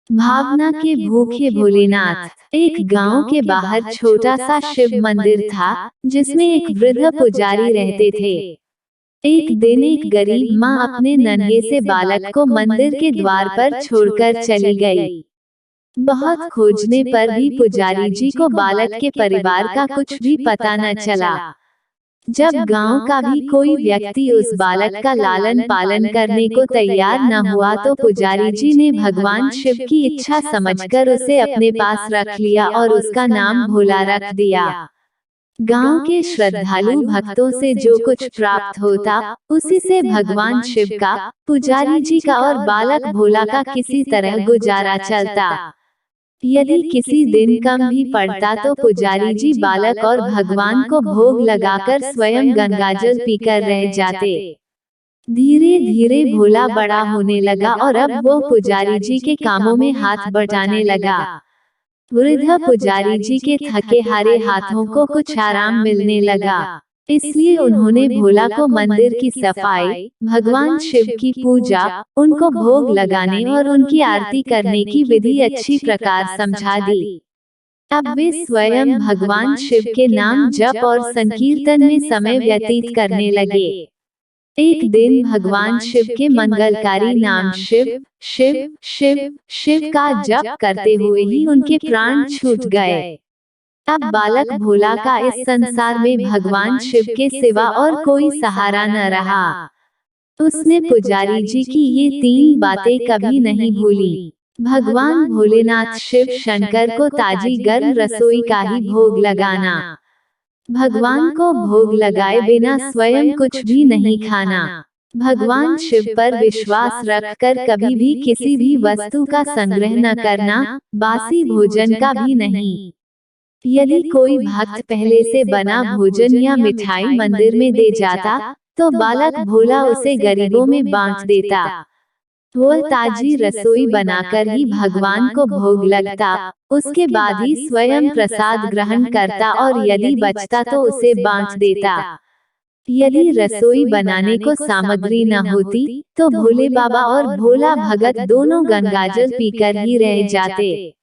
भावना के भूखे भोलेनाथ। एक गांव के बाहर छोटा सा शिव मंदिर था, जिसमें एक वृद्ध पुजारी रहते थे। एक दिन एक गरीब माँ अपने नन्हे से बालक को मंदिर के द्वार पर छोड़कर चली गई। बहुत खोजने पर भी पुजारी जी को बालक के परिवार का कुछ भी पता न चला। जब गांव का भी कोई व्यक्ति उस बालक का लालन पालन करने को तैयार न हुआ तो पुजारी जी ने भगवान शिव की इच्छा समझकर उसे अपने पास रख लिया और उसका नाम भोला रख दिया। गांव के श्रद्धालु भक्तों से जो कुछ प्राप्त होता, उसी से भगवान शिव का, पुजारी जी का और बालक भोला का किसी तरह गुजारा चलता। यदि किसी दिन कम भी पड़ता तो पुजारी जी बालक और भगवान को भोग लगाकर स्वयं गंगाजल पीकर रह जाते। धीरे धीरे भोला बड़ा होने लगा और अब वो पुजारी जी के कामों में हाथ बटाने लगा। वृद्ध पुजारी जी के थके हारे हाथों को कुछ आराम मिलने लगा, इसलिए उन्होंने भोला को मंदिर की सफाई, भगवान शिव की पूजा, उनको भोग लगाने और उनकी आरती करने की विधि अच्छी प्रकार समझा दी। अब वे स्वयं भगवान शिव के नाम जप और संकीर्तन में समय व्यतीत करने लगे। एक दिन भगवान शिव के मंगलकारी नाम शिव शिव शिव शिव का जप करते हुए ही उनके प्राण छूट गए। अब बालक भोला का इस संसार में भगवान शिव के सिवा और कोई सहारा न रहा। उसने पुजारी जी की ये 3 बातें कभी नहीं भूली। भगवान भोलेनाथ शिव शंकर को ताजी गर्म रसोई का ही भोग लगाना, भगवान को भोग लगाए बिना स्वयं कुछ भी नहीं खाना, भगवान शिव पर विश्वास रखकर कभी भी किसी भी वस्तु का संग्रह न करना, बासी भोजन का भी नहीं। यदि कोई भक्त पहले से बना भोजन या मिठाई मंदिर में दे जाता, तो बालक भोला उसे गरीबों में बांट देता। वह ताजी रसोई बनाकर ही भगवान को भोग लगता, उसके बाद ही स्वयं प्रसाद ग्रहण करता और यदि बचता तो उसे बांट देता। यदि रसोई बनाने को सामग्री न होती, तो भोले बाबा और भोला भगत दोनों गंगाजल पीकर ही रह जाते।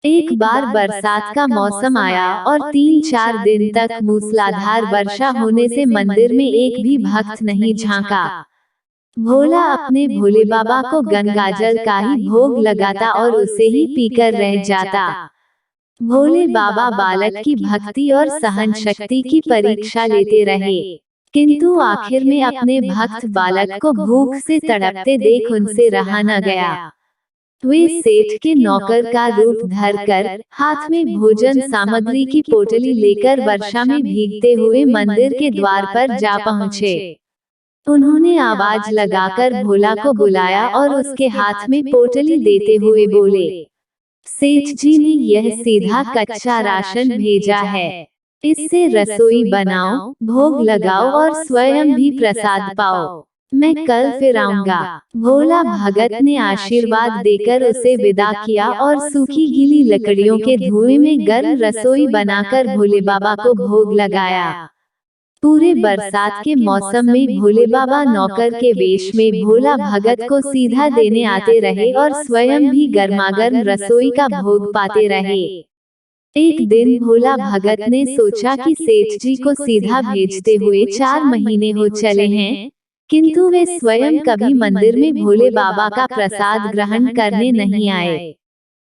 एक बार बरसात का मौसम आया और 3-4 दिन तक मूसलाधार वर्षा होने से मंदिर में एक भी भक्त नहीं झांका। भोला अपने भोले बाबा को गंगाजल का ही भोग लगाता और उसे ही पीकर रह जाता। भोले बाबा बालक की भक्ति और सहन शक्ति की परीक्षा लेते रहे, किंतु आखिर में अपने भक्त बालक को भूख से तड़पते देख उनसे रहा न गया। वे सेठ के नौकर का रूप धरकर हाथ में भोजन सामग्री की पोटली लेकर वर्षा में भीगते हुए मंदिर के द्वार पर जा पहुँचे। उन्होंने आवाज लगाकर भोला को बुलाया और उसके हाथ में पोटली देते हुए बोले, सेठ जी ने यह सीधा कच्चा राशन भेजा है, इससे रसोई बनाओ, भोग लगाओ और स्वयं भी प्रसाद पाओ। मैं कल फिर आऊंगा। भोला भगत ने आशीर्वाद देकर उसे विदा किया और सूखी गीली लकड़ियों के धुएं में गर्म रसोई बनाकर भोले बाबा को भोग लगाया। पूरे बरसात के मौसम में भोले बाबा नौकर के वेश में भोला भगत को सीधा देने आते रहे और स्वयं भी गर्मागर्म रसोई का भोग पाते रहे। एक दिन भोला भगत ने सोचा कि सेठ जी को सीधा भेजते हुए 4 महीने हो चले हैं, किंतु वे स्वयं कभी मंदिर में भोले बाबा का प्रसाद ग्रहण करने नहीं आए।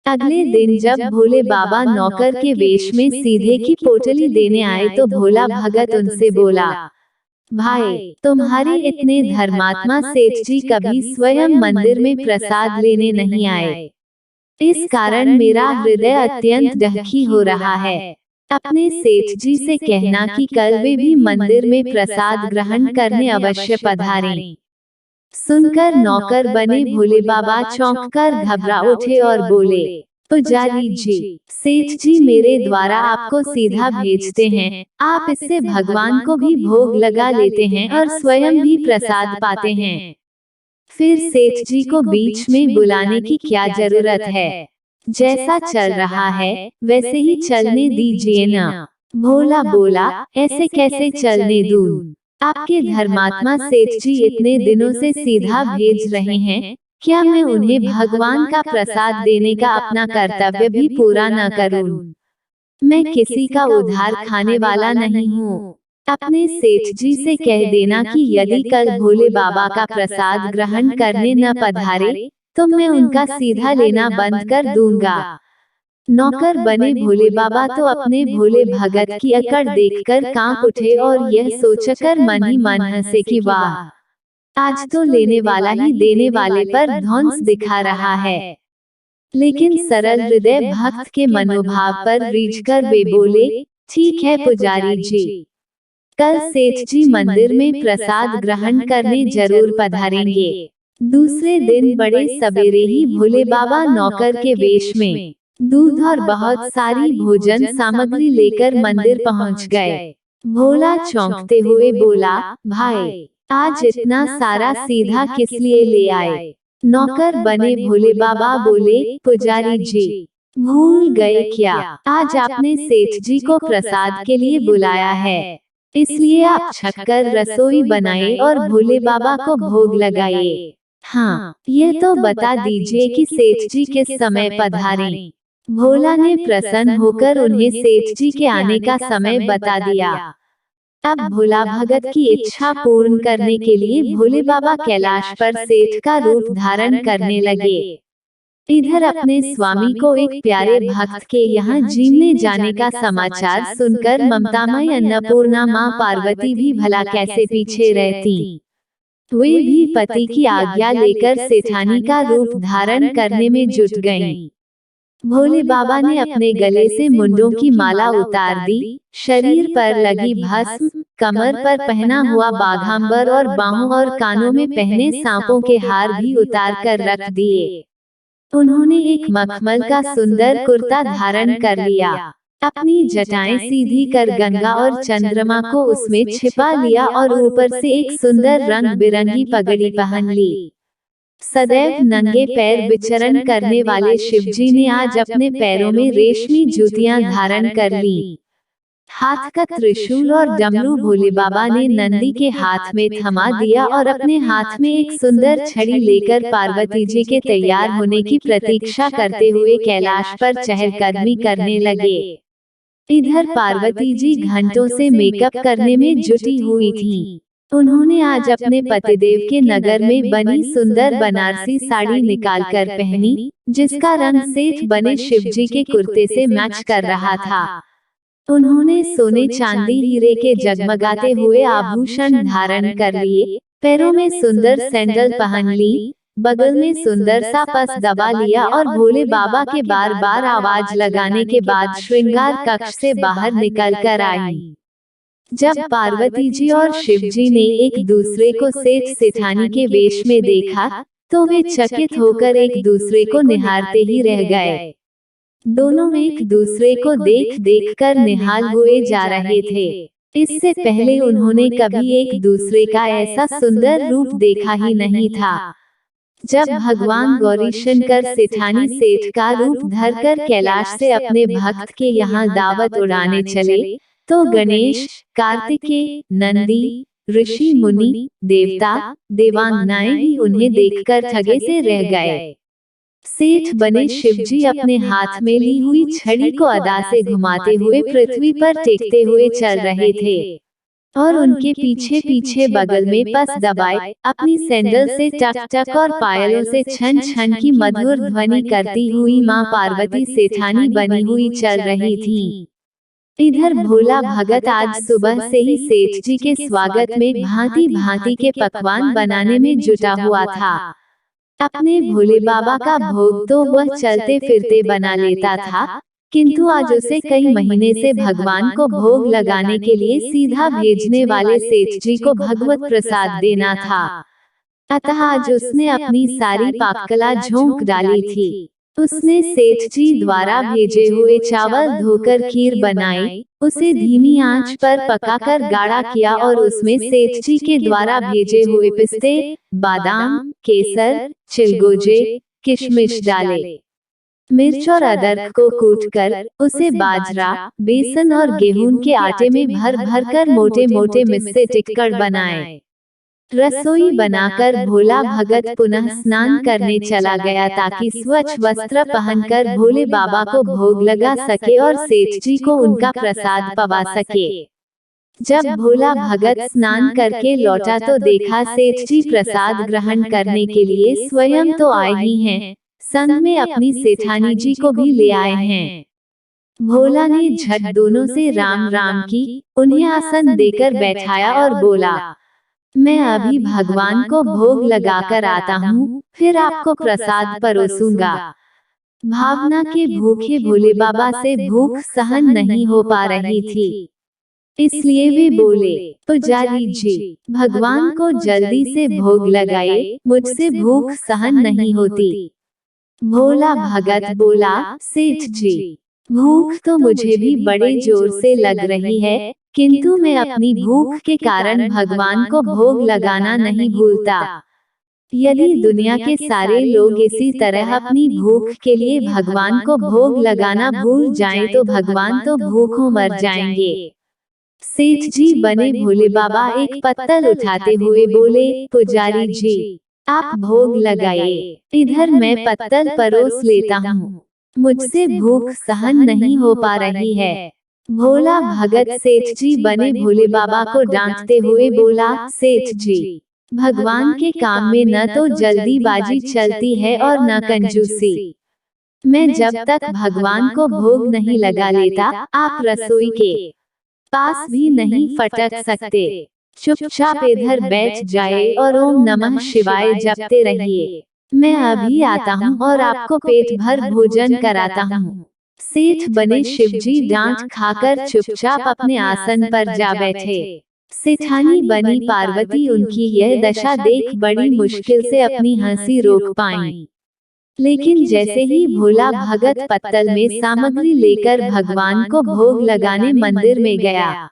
अगले दिन जब भोले बाबा नौकर के वेश में सीधे की पोटली देने आए तो भोला भगत उनसे बोला, भाई, तुम्हारे इतने धर्मात्मा सेठ जी कभी स्वयं मंदिर में प्रसाद लेने नहीं आए। इस कारण मेरा हृदय अत्यंत दुखी हो रहा है। अपने सेठ जी से कहना कि कल वे भी मंदिर में प्रसाद ग्रहण करने अवश्य पधारें। सुनकर नौकर बने भोले बाबा चौंककर घबरा उठे और बोले, पुजारी जी, सेठ जी मेरे द्वारा आपको सीधा भेजते हैं, आप इससे भगवान को भी भोग लगा लेते हैं और स्वयं भी प्रसाद पाते हैं, फिर सेठ जी को बीच में बुलाने की क्या जरूरत है। जैसा चल रहा है वैसे ही चलने दीजिए ना। भोला बोला, ऐसे कैसे चलने दूं? आपके धर्मात्मा सेठ जी इतने दिनों से सीधा भेज रहे हैं, क्या मैं उन्हें भगवान का प्रसाद देने का अपना कर्तव्य भी पूरा न करूं? मैं किसी का उधार खाने वाला नहीं हूँ। अपने सेठ जी से कह देना कि यदि कल भोले बाबा का प्रसाद ग्रहण करने न पधारे, तो मैं उनका सीधा लेना बंद कर दूंगा। नौकर बने भोले बाबा तो अपने भोले भगत की अकड़ देखकर कांप उठे और यह सोचकर मन ही मन हंसे कि वाह, आज तो लेने वाला ही देने वाले पर धौंस दिखा रहा है। लेकिन सरल हृदय भक्त के मनोभाव पर रीझकर वे बोले, ठीक है पुजारी जी, कल सेठ जी मंदिर में प्रसाद ग्रहण करने जरूर पधारेंगे। दूसरे दिन बड़े सवेरे ही भोले बाबा नौकर के वेश में दूध और बहुत सारी भोजन सामग्री लेकर मंदिर पहुंच गए। भोला चौंकते हुए बोला, भाई, आज इतना सारा सीधा किस लिए ले आए? नौकर बने भोले बाबा बोले, पुजारी जी, भूल गए क्या, आज आपने सेठ जी को प्रसाद के लिए बुलाया है, इसलिए आप छककर रसोई बनाए और भोले बाबा को भोग लगाए। हाँ, ये तो बता दीजिए कि सेठ जी किस समय पधारें। भोला ने प्रसन्न होकर उन्हें सेठ जी के आने का समय बता दिया। अब भोला भगत की इच्छा पूर्ण करने के लिए भोले बाबा कैलाश पर सेठ का रूप धारण करने लगे। इधर अपने स्वामी को एक प्यारे भक्त के यहाँ जीने जाने का समाचार सुनकर ममतामय अन्नपूर्णा माँ पार्वती भी भला कैसे पीछे रहती। वे भी पति की आज्ञा लेकर सेठानी का रूप धारण करने में जुट गईं। भोले बाबा ने अपने गले से मुंडों की माला उतार दी, शरीर पर लगी भस्म, कमर पर पहना हुआ बाघांबर और बाहों और कानों में पहने सांपों के हार भी उतार कर रख दिए। उन्होंने एक मखमल का सुंदर कुर्ता धारण कर लिया, अपनी जटाएं सीधी कर गंगा और चंद्रमा को उसमें छिपा लिया और ऊपर से एक सुंदर रंग बिरंगी पगड़ी पहन ली। सदैव नंगे पैर विचरण करने वाले शिवजी ने आज अपने पैरों में रेशमी जूतियां धारण कर ली। हाथ का त्रिशूल और डमरू भोले बाबा ने नंदी के हाथ में थमा दिया और अपने हाथ में एक सुंदर छड़ी लेकर पार्वती जी के तैयार होने की प्रतीक्षा करते हुए कैलाश पर चहलकदमी करने लगे। इधर पार्वती जी घंटों से मेकअप करने में जुटी हुई थीं। उन्होंने आज अपने पतिदेव के नगर में बनी सुंदर बनारसी साड़ी निकालकर पहनी, जिसका रंग सेठ बने शिवजी के कुर्ते से मैच कर रहा था। उन्होंने सोने चांदी हीरे के जगमगाते हुए आभूषण धारण कर लिए, पैरों में सुंदर सैंडल पहन ली, बगल में सुंदर सा पर्स दबा लिया और भोले बाबा के बार बार आवाज लगाने के बाद श्रृंगार कक्ष से बाहर निकल कर आई। जब पार्वती जी और शिव जी ने एक दूसरे को सेठ सेठानी के वेश में देखा, तो वे चकित होकर एक दूसरे को निहारते ही रह गए। दोनों एक दूसरे को देख देख कर निहाल हुए जा रहे थे। इससे पहले उन्होंने कभी एक दूसरे का ऐसा सुंदर रूप देखा ही नहीं था। जब भगवान गौरीशंकर सेठानी सेठ का रूप धरकर कैलाश से अपने भक्त के यहाँ दावत उड़ाने चले, तो गणेश, कार्तिकेय, नंदी, ऋषि मुनि, देवता, देवांगनाएं भी उन्हें देखकर ठगे से रह गए। सेठ बने शिवजी अपने हाथ में ली हुई छड़ी को अदा से घुमाते हुए पृथ्वी पर टेकते हुए चल रहे थे और उनके पीछे पीछे बगल में पस दबाए अपनी सैंडल से टक टक और पायलों से छन छन की मधुर ध्वनि करती हुई माँ पार्वती सेठानी बनी हुई चल रही थी। इधर भोला भगत आज सुबह से ही सेठ जी के स्वागत में भांति भांति के पकवान बनाने में जुटा हुआ था। अपने भोले बाबा का भोग तो वह चलते फिरते बना लेता था, किंतु आज उसे कई महीने से भगवान को भोग लगाने के लिए सीधा भेजने वाले सेठ जी को भगवत प्रसाद देना था। अतः आज उसने अपनी सारी पाककला झोंक डाली थी। उसने सेठ जी द्वारा भेजे हुए चावल धोकर खीर बनाई, उसे धीमी आंच पर पकाकर गाढ़ा किया और उसमें सेठ जी के द्वारा भेजे हुए पिस्ते, बादाम, केसर, चिलगोजे, किशमिश डाले। मिर्च और अदरक को कूटकर उसे बाजरा, बेसन और गेहूं के आटे में भर भर कर मोटे मोटे मिस्से टिक्कड़ बनाए। रसोई बनाकर भोला भगत पुनः स्नान करने चला गया ताकि स्वच्छ वस्त्र पहनकर भोले बाबा को भोग लगा सके और सेठ जी को उनका प्रसाद पवा सके। जब भोला भगत स्नान करके लौटा तो देखा सेठ जी प्रसाद ग्रहण करने के लिए स्वयं तो आए ही हैं, संग में अपनी सेठानी जी को भी ले आए हैं। भोला ने झट दोनों से राम राम की, उन्हें आसन देकर बैठाया और बोला, मैं अभी भगवान को भोग लगाकर आता हूँ, फिर आपको प्रसाद परोसूंगा। भावना के भूखे भोले बाबा से भूख सहन नहीं हो पा रही थी, इसलिए वे बोले, पुजारी जी, भगवान को जल्दी से भोग लगाए, मुझसे भूख सहन नहीं होती। भोला भगत बोला, सेठ जी, भूख तो मुझे भी बड़े जोर से लग रही है, किंतु मैं अपनी भूख के कारण भगवान को भोग लगाना नहीं भूलता। यदि दुनिया के सारे लोग इसी तरह अपनी भूख के लिए भगवान को भोग लगाना भूल जाएं तो भगवान तो भूखों मर जाएंगे। सेठ जी बने भोले बाबा एक पत्तल उठाते हुए बोले, पुजारी जी, आप भोग लगाए, इधर मैं पत्तल परोस लेता हूँ, मुझसे भूख सहन नहीं हो पा रही है। भोला भगत सेठ जी बने भोले बाबा को डांटते हुए बोला, सेठ जी, भगवान के काम में न तो जल्दीबाजी चलती है और न कंजूसी। मैं जब तक भगवान को भोग नहीं लगा लेता, आप रसोई के पास भी नहीं फटक सकते। चुपचाप इधर बैठ जाए और ओम नमः शिवाय जपते रहिए। मैं अभी आता हूँ और आपको पेट भर भोजन कराता हूँ। सेठ बने शिवजी डांट खाकर चुपचाप अपने आसन पर जा बैठे। सेठानी बनी पार्वती उनकी यह दशा देख बड़ी मुश्किल से अपनी हंसी रोक पाई। लेकिन जैसे ही भोला भगत पत्तल में सामग्री लेकर भगवान को भोग लगाने मंदिर में गया,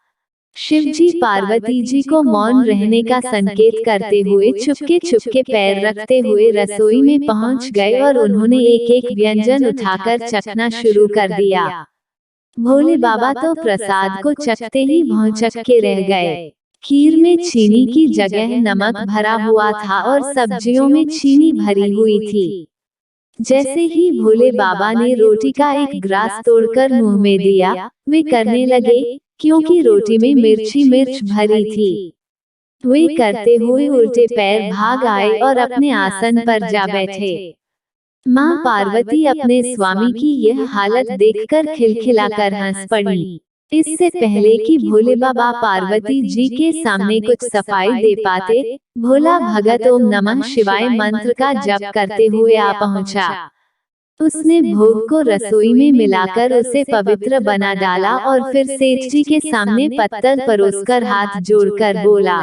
शिवजी पार्वती जी को मौन रहने का संकेत करते हुए चुपके पैर रखते हुए रसोई में पहुंच गए और उन्होंने एक एक व्यंजन उठाकर चखना शुरू कर दिया। भोले बाबा तो प्रसाद को चखते ही भौंचक के रह गए। खीर में चीनी की जगह नमक भरा हुआ था और सब्जियों में चीनी भरी हुई थी। जैसे ही भोले बाबा ने रोटी का एक ग्रास तोड़कर मुंह में दिया, वे करने लगे, क्योंकि रोटी में मिर्च भरी थी। वे करते हुए उल्टे पैर भाग आए और अपने आसन पर जा बैठे। मां पार्वती अपने स्वामी की यह हालत देखकर खिलखिलाकर हंस पड़ी। इससे पहले कि भोले बाबा पार्वती जी के सामने कुछ सफाई दे पाते, भोला भगत ओम नमः शिवाय मंत्र का जप करते हुए आ पहुंचा। उसने भोग को रसोई में मिलाकर उसे पवित्र बना डाला और फिर सेठ जी के सामने पत्तल परोसकर हाथ जोड़कर बोला,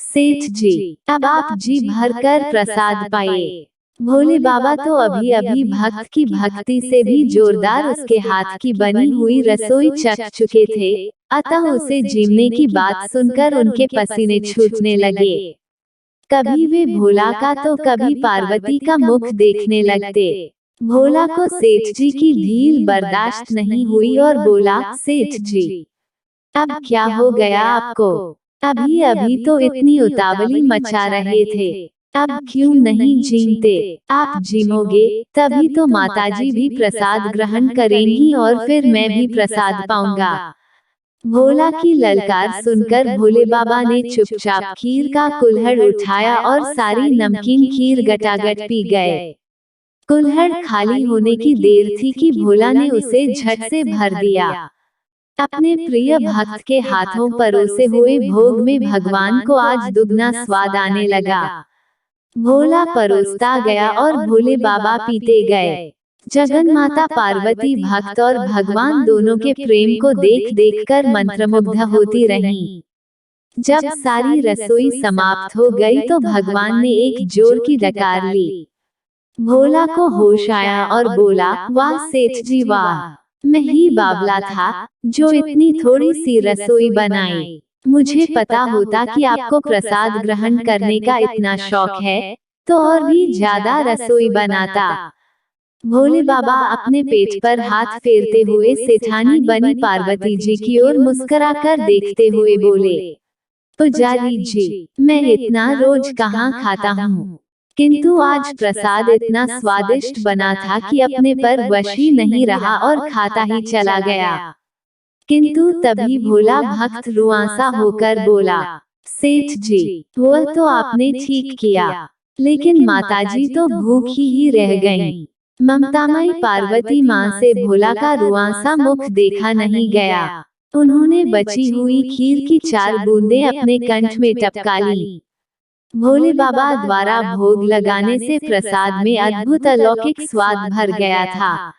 सेठ जी, अब आप जी भरकर प्रसाद पाए। भोले बाबा तो अभी अभी भक्त की भक्ति से भी जोरदार उसके हाथ की बनी हुई रसोई चख चुके थे, अतः उसे जीमने की बात सुनकर उनके पसीने छूटने लगे। कभी वे भोला का तो कभी पार्वती का मुख देखने लगते। भोला को सेठ जी की ढील बर्दाश्त नहीं हुई और बोला, सेठ जी, अब क्या हो गया आपको? अभी अभी तो इतनी उतावली मचा रहे थे, अब क्यों नहीं जीमते? आप जीमोगे तभी तो माताजी भी प्रसाद ग्रहण करेंगी और फिर मैं भी प्रसाद पाऊंगा। भोला की ललकार सुनकर भोले बाबा ने चुपचाप खीर का कुल्हड़ उठाया और सारी नमकीन खीर गटागट पी गए। कुल्हड़ खाली होने की देर थी कि भोला ने उसे झट से भर दिया। अपने प्रिय भक्त के हाथों परोसे हुए भोग में भगवान को आज दुगना स्वाद आने लगा। भोला परोसता गया और भोले बाबा पीते गए। जगन माता पार्वती भक्त और भगवान दोनों के प्रेम को देख देखकर मंत्रमुग्ध होती रहीं। जब सारी रसोई समाप्त हो गई तो भगवान ने एक जोर की डकार ली। भोला को होश आया और बोला, वाह सेठ जी वाह, मैं ही बावला था जो इतनी थोड़ी सी रसोई बनाई। मुझे पता होता कि आपको प्रसाद ग्रहण करने का इतना शौक है, तो और भी ज्यादा रसोई बनाता। भोले बाबा अपने पेट पर हाथ फेरते हुए सेठानी बनी पार्वती जी की ओर मुस्कुराकर देखते हुए बोले, पुजारी जी, मैं इतना रोज कहाँ खाता हूँ, किंतु आज प्रसाद इतना स्वादिष्ट बना था कि अपने पर वश ही नहीं रहा और खाता ही चला गया। किंतु तभी भोला भक्त रुआंसा होकर बोला, सेठ जी, वह तो आपने ठीक किया, लेकिन माताजी तो भूखी ही रह गईं। ममतामयी पार्वती माँ से भोला का रुआंसा मुख देखा नहीं गया। उन्होंने बची हुई खीर की 4 बूंदें अपने कंठ में टपका ली। भोले बाबा द्वारा भोग लगाने से प्रसाद में अद्भुत अलौकिक स्वाद भर गया था।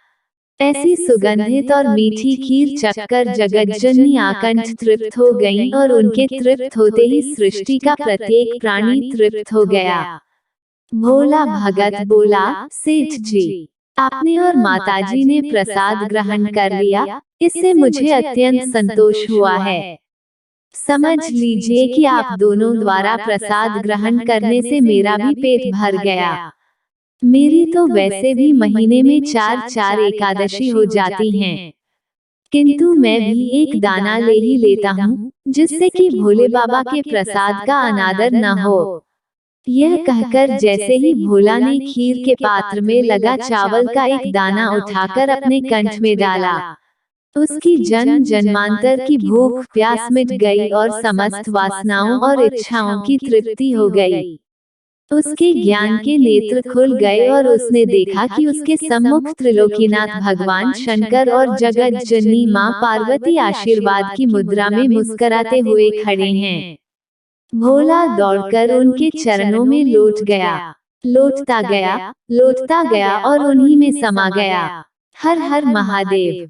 ऐसी सुगंधित और मीठी खीर चखकर जगज्जननी आकंठ तृप्त हो गईं और उनके तृप्त होते ही सृष्टि का प्रत्येक प्राणी तृप्त हो गया। भोला भगत बोला, सेठ जी, आपने और माताजी ने प्रसाद ग्रहण कर लिया, इससे मुझे अत्यंत संतोष हुआ है। समझ लीजिए कि आप दोनों द्वारा प्रसाद ग्रहण करने से मेरा भी पेट भर गया। मेरी तो वैसे भी महीने में 4-4 एकादशी हो जाती हैं, किंतु मैं भी एक दाना ले ही लेता हूँ, जिससे कि भोले बाबा के प्रसाद का अनादर न हो। यह कहकर जैसे ही भोला ने खीर के पात्र में लगा चावल का एक दाना उठाकर अपने कंठ में डाला, उसकी जन्म जन्मांतर की भूख प्यास मिट गई और समस्त वासनाओं और इच्छाओं की तृप्ति हो गई। उसके ज्ञान के नेत्र खुल गए और उसने देखा कि उसके सम्मुख त्रिलोकीनाथ भगवान शंकर और जगत जननी माँ पार्वती आशीर्वाद की मुद्रा में मुस्कुराते हुए खड़े हैं। भोला दौड़कर उनके चरणों में लौट गया, लौटता गया और उन्हीं में समा गया। हर हर महादेव।